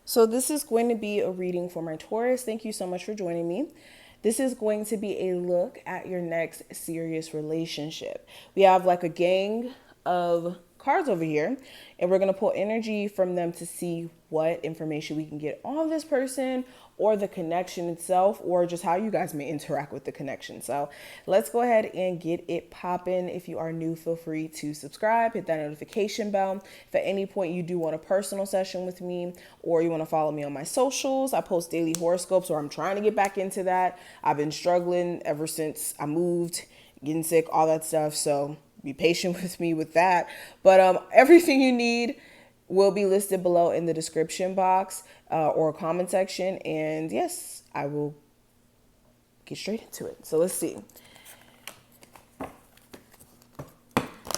So this is going to be a reading for my Taurus. Thank you so much for joining me. This is going to be a look at your next serious relationship. We have like a gang of cards over here, and we're going to pull energy from them to see what information we can get on this person or the connection itself, or just how you guys may interact with the connection. So let's go ahead and get it popping. If you are new, feel free to subscribe, hit that notification bell. If at any point you do want a personal session with me, or you want to follow me on my socials, I post daily horoscopes, or I'm trying to get back into that. I've been struggling ever since I moved, getting sick, all that stuff. So be patient with me with that. But everything you need will be listed below in the description box or comment section. And yes, I will get straight into it. So let's see.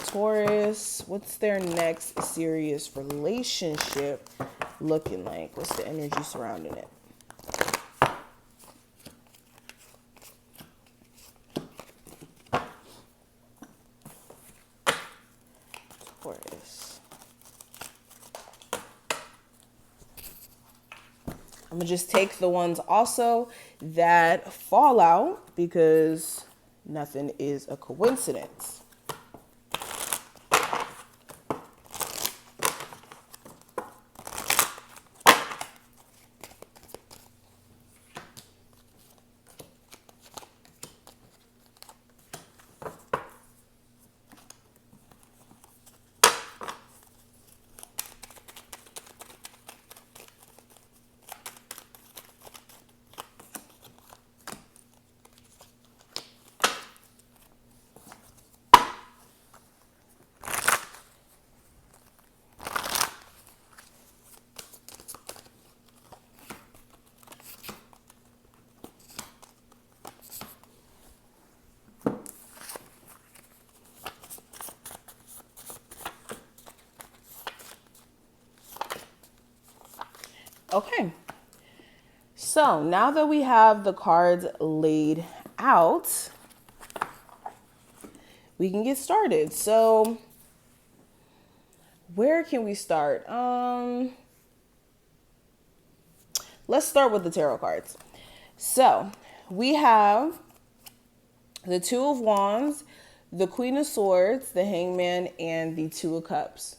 Taurus, what's their next serious relationship looking like? What's the energy surrounding it? Taurus. I'm going to just take the ones also that fall out because nothing is a coincidence. Okay, so now that we have the cards laid out, we can get started. So where can we start? Let's start with the tarot cards. So we have the Two of Wands, the Queen of Swords, the Hangman, and the Two of Cups.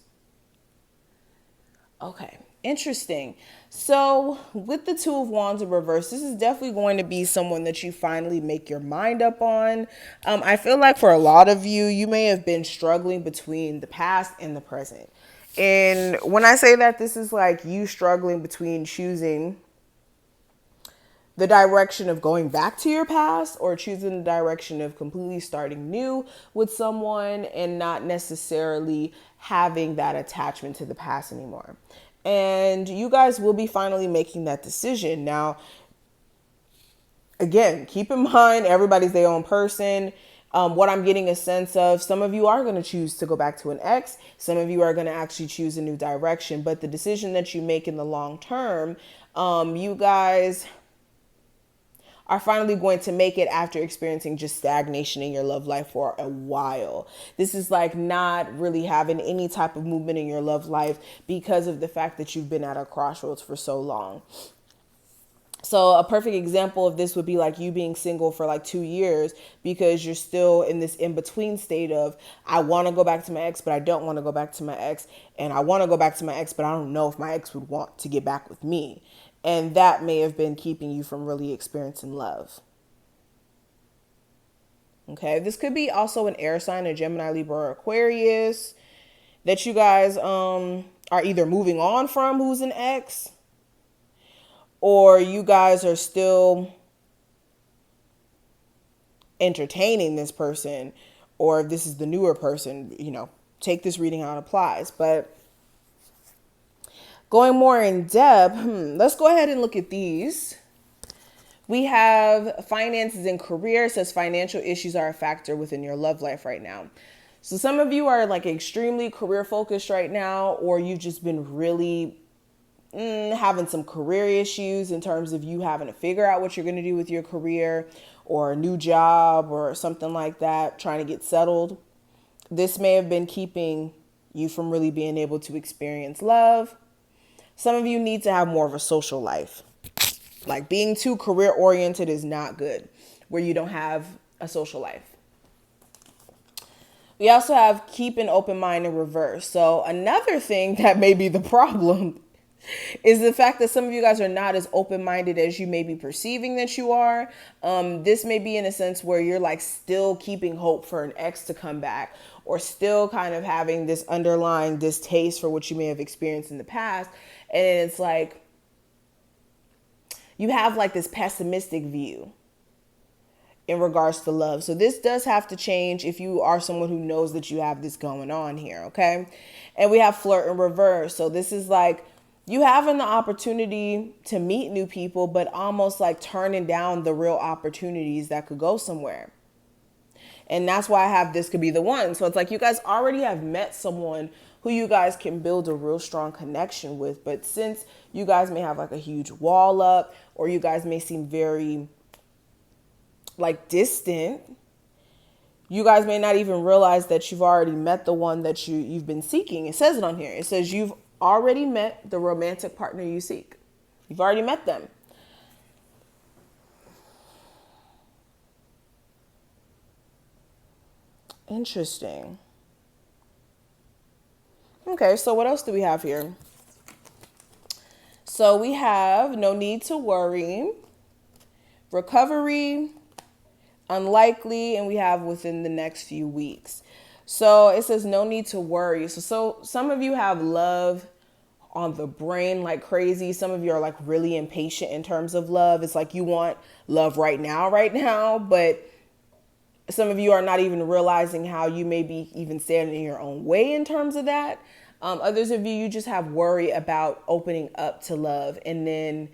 Okay, interesting. So with the Two of Wands in reverse, this is definitely going to be someone that you finally make your mind up on. I feel like for a lot of you, you may have been struggling between the past and the present. And when I say that, this is like you struggling between choosing the direction of going back to your past or choosing the direction of completely starting new with someone and not necessarily having that attachment to the past anymore. And you guys will be finally making that decision. Now, again, keep in mind, everybody's their own person. What I'm getting a sense of, some of you are going to choose to go back to an ex. Some of you are going to actually choose a new direction. But the decision that you make in the long term, you guys are finally going to make it after experiencing just stagnation in your love life for a while. This is like not really having any type of movement in your love life because of the fact that you've been at a crossroads for so long. So a perfect example of this would be like you being single for like 2 years because you're still in this in-between state of, I want to go back to my ex, but I don't want to go back to my ex. And I want to go back to my ex, but I don't know if my ex would want to get back with me. And that may have been keeping you from really experiencing love. Okay, this could be also an air sign, a Gemini, Libra, or Aquarius, that you guys are either moving on from, who's an ex, or you guys are still entertaining this person, or if this is the newer person, take this reading how it applies. But going more in depth, let's go ahead and look at these. We have finances and career. It says financial issues are a factor within your love life right now. So some of you are like extremely career focused right now, or you've just been really having some career issues in terms of you having to figure out what you're going to do with your career or a new job or something like that, trying to get settled. This may have been keeping you from really being able to experience love. Some of you need to have more of a social life. Like being too career oriented is not good, where you don't have a social life. We also have keep an open mind in reverse. So another thing that may be the problem is the fact that some of you guys are not as open-minded as you may be perceiving that you are. This may be in a sense where you're like still keeping hope for an ex to come back, or still kind of having this underlying distaste for what you may have experienced in the past. And it's like you have like this pessimistic view in regards to love. So this does have to change if you are someone who knows that you have this going on here, okay? And we have flirt in reverse. So this is like you having the opportunity to meet new people, but almost like turning down the real opportunities that could go somewhere. And that's why I have this could be the one. So it's like you guys already have met someone who you guys can build a real strong connection with. But since you guys may have like a huge wall up, or you guys may seem very like distant, you guys may not even realize that you've already met the one that you've been seeking. It says it on here. It says you've already met the romantic partner you seek. You've already met them. Interesting. Okay, so what else do we have here? So we have no need to worry, recovery, unlikely, and we have within the next few weeks. So it says no need to worry. So some of you have love on the brain like crazy. Some of you are like really impatient in terms of love. It's like you want love right now, but some of you are not even realizing how you may be even standing in your own way in terms of that. Others of you just have worry about opening up to love and then,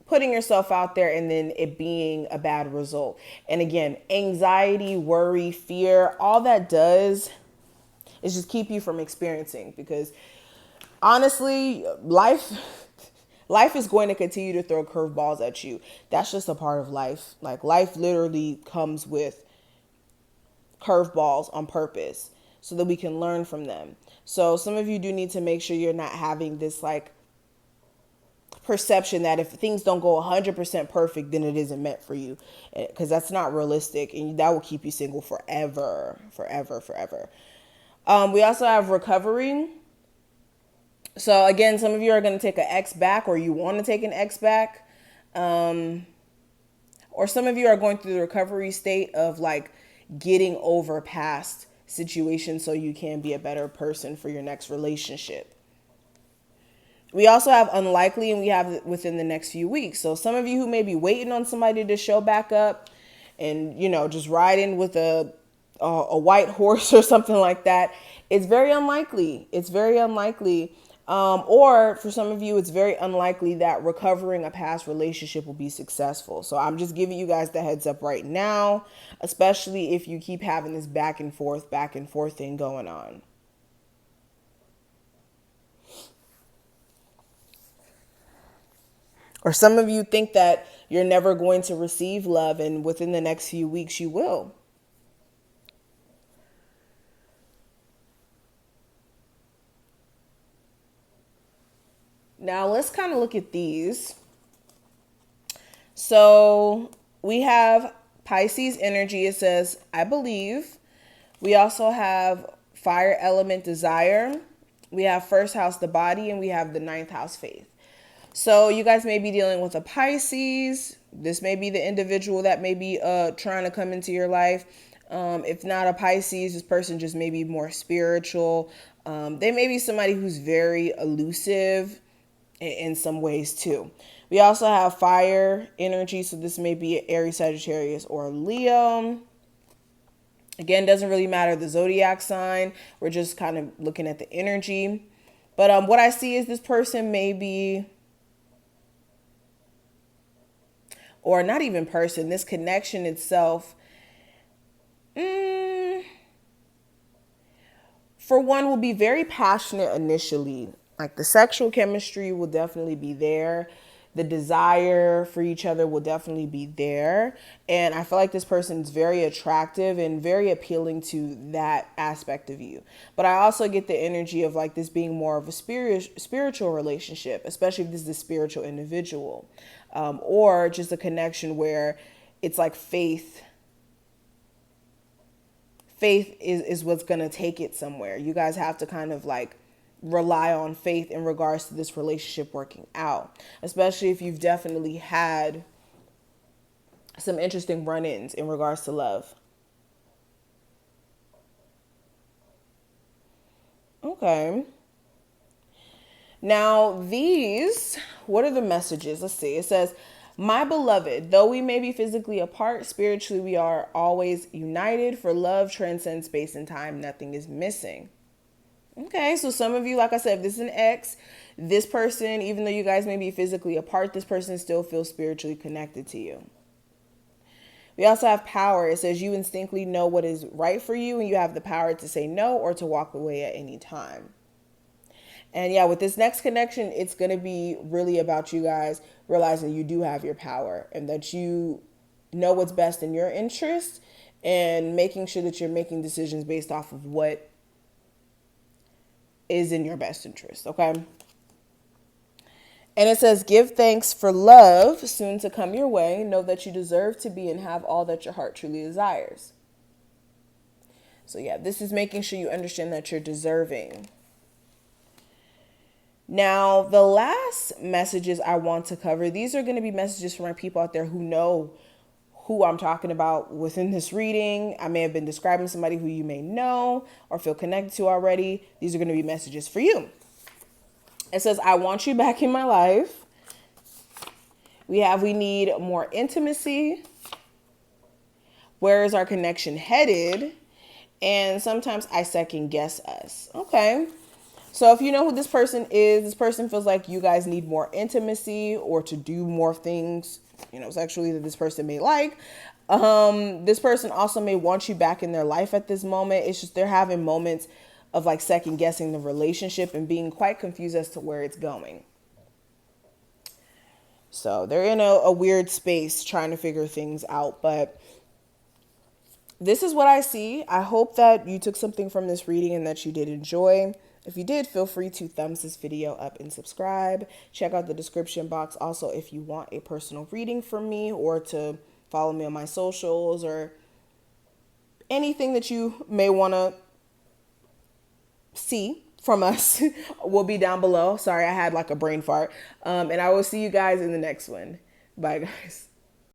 putting yourself out there and then it being a bad result. And again, anxiety, worry, fear, all that does is just keep you from experiencing, because honestly, life is going to continue to throw curveballs at you. That's just a part of life. Like life literally comes with curveballs on purpose so that we can learn from them. So some of you do need to make sure you're not having this like perception that if things don't go 100% perfect, then it isn't meant for you, because that's not realistic, and that will keep you single forever. We also have recovery. So again, some of you are going to take an ex back, or you want to take an ex back. Or some of you are going through the recovery state of like getting over past situations so you can be a better person for your next relationship. We also have unlikely, and we have within the next few weeks. So some of you who may be waiting on somebody to show back up and, just riding with a white horse or something like that, it's very unlikely. It's very unlikely. Or for some of you, it's very unlikely that recovering a past relationship will be successful. So I'm just giving you guys the heads up right now, especially if you keep having this back and forth thing going on. Or some of you think that you're never going to receive love, and within the next few weeks you will. Now let's kind of look at these. So we have Pisces energy. It says, I believe. We also have fire element desire. We have first house, the body, and we have the ninth house, faith. So you guys may be dealing with a Pisces. This may be the individual that may be trying to come into your life. If not a Pisces, this person just may be more spiritual. They may be somebody who's very elusive in some ways too. We also have fire energy. So this may be Aries, Sagittarius, or Leo. Again, doesn't really matter the zodiac sign. We're just kind of looking at the energy. But what I see is this person may be, or not even person, this connection itself, for one, will be very passionate initially. Like the sexual chemistry will definitely be there. The desire for each other will definitely be there. And I feel like this person is very attractive and very appealing to that aspect of you. But I also get the energy of like this being more of a spiritual relationship, especially if this is a spiritual individual, or just a connection where it's like faith is what's going to take it somewhere. You guys have to kind of like rely on faith in regards to this relationship working out, especially if you've definitely had some interesting run-ins in regards to love. Okay. Now, what are the messages? Let's see. It says, my beloved, though we may be physically apart, spiritually we are always united, for love transcends space and time. Nothing is missing. Okay, so some of you, like I said, if this is an ex, this person, even though you guys may be physically apart, this person still feels spiritually connected to you. We also have power. It says you instinctively know what is right for you, and you have the power to say no or to walk away at any time. And yeah, with this next connection, it's going to be really about you guys realizing you do have your power and that you know what's best in your interest and making sure that you're making decisions based off of what is in your best interest. Okay. And it says, give thanks for love soon to come your way. Know that you deserve to be and have all that your heart truly desires. So yeah, this is making sure you understand that you're deserving. Now, the last messages I want to cover, these are going to be messages for my people out there who know who I'm talking about within this reading. I may have been describing somebody who you may know or feel connected to already. These are going to be messages for you. It says, I want you back in my life. We need more intimacy. Where is our connection headed? And sometimes I second guess us. Okay. So if you know who this person is, this person feels like you guys need more intimacy or to do more things, sexually that this person may like. This person also may want you back in their life at this moment. It's just they're having moments of like second guessing the relationship and being quite confused as to where it's going. So they're in a weird space trying to figure things out, but this is what I see. I hope that you took something from this reading and that you did enjoy. If you did, feel free to thumbs this video up and subscribe. Check out the description box also if you want a personal reading from me or to follow me on my socials or anything that you may want to see from us will be down below. Sorry, I had like a brain fart. And I will see you guys in the next one. Bye, guys.